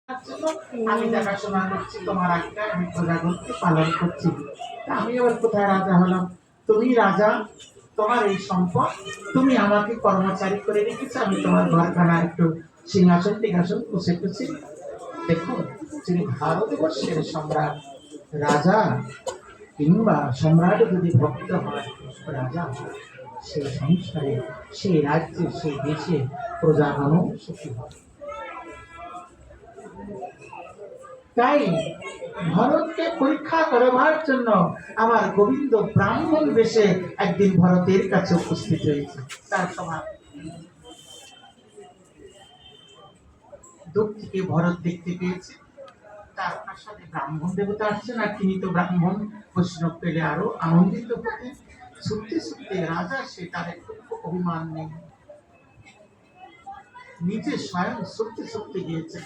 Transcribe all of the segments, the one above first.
আমি দেখাশোনা করছি, তোমার আজ্ঞা আমি প্রজাগণকে পালন করছি। আমি এবার কোথায় রাজা হলাম? তুমি রাজা, তোমার এই সম্পদ, তুমি আমাকে কর্মচারী করে রেখেছো, আমি তোমার ঘরখানা একটু সিংহাসন টিংহাসন বসে খুশি। দেখুন, যিনি ভারতবর্ষের সম্রাট, রাজা কিংবা সম্রাট যদি ভক্ত হয়, রাজা হয়, সেই সংসারে, সেই রাজ্যে, সেই দেশে প্রজাগণও সুখী হয়। তাই ভরতকে পরীক্ষা করবার জন্য আমার গোবিন্দ ব্রাহ্মণ বেশে একদিন ভরতের কাছে উপস্থিত হয়েছে। তার সভা দূর থেকে ভরত দেখতে পেয়েছে, তার প্রাসাদে ব্রাহ্মণ দেবতা আসছেন, আর তিনি তো ব্রাহ্মণ বৈষ্ণব পেলে আরো আনন্দিত হতেন। ছুটতে ছুটতে রাজা, সে তার একটু অভিমান নেই, নিজে স্বয়ং ছুটতে ছুটতে গিয়েছে,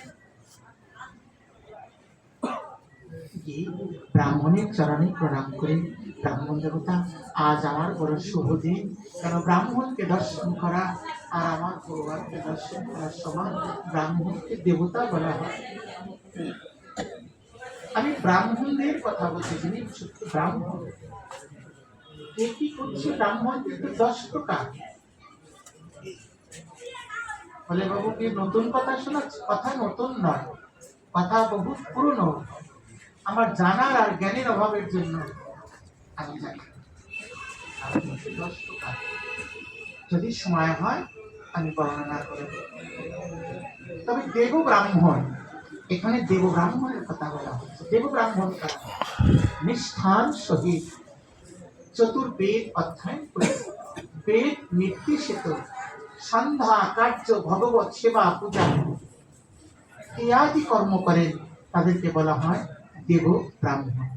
ব্রাহ্মণের চরণে প্রণাম করে, ব্রাহ্মণ দেবতা, আজ আমার বড় শুভ দিন, কারণ ব্রাহ্মণকে দর্শন করা আর আমার ভগবানকে দর্শন করার সমান। ব্রাহ্মণকে দেবতা বলা হয়। আমি ব্রাহ্মণদের কথা বলছি, যিনি সত্যি ব্রাহ্মণ। কে কি করছে? ব্রাহ্মণ কিন্তু 10 প্রকার। বলে, বাবু কি নতুন কথা শোনাচ্ছে? কথা নতুন নয়, কথা বহু পুরনো। আমার জানার আর জ্ঞানের অভাবের জন্য আমি জানি। যদি সময় হয় আমি বর্ণনা করে দেব। তবে দেব ব্রাহ্মণ, এখানে দেব ব্রাহ্মণের কথা বলা হচ্ছে। দেব ব্রাহ্মণ কারা? নিষ্ঠার সহিত চতুর্বেদ অধ্যয়ন করে, বেদ নির্দেশিত সন্ধ্যা কার্য, ভগবত সেবা, পূজা ইত্যাদি কর্ম করেন, তাদেরকে বলা হয় দেব ব্রাহ্মণ।